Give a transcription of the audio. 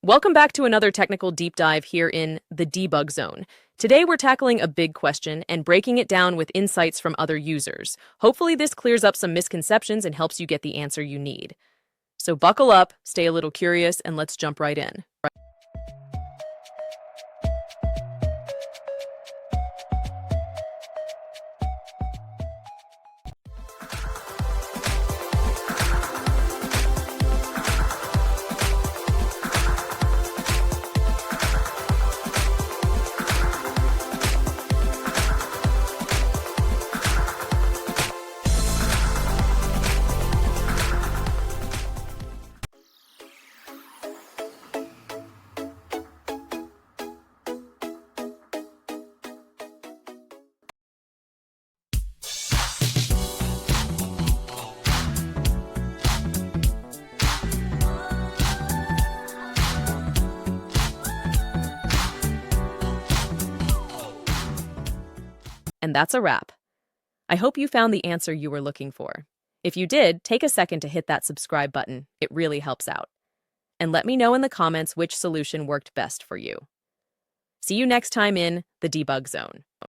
Welcome back to another technical deep dive here in the debug zone. Today we're tackling a big question and breaking it down with insights from other users. Hopefully this clears up some misconceptions and helps you get the answer you need. So buckle up, stay a little curious, and let's jump right in. And that's a wrap. I hope you found the answer you were looking for. If you did, take a second to hit that subscribe button. It really helps out. And let me know in the comments which solution worked best for you. See you next time in the debug zone.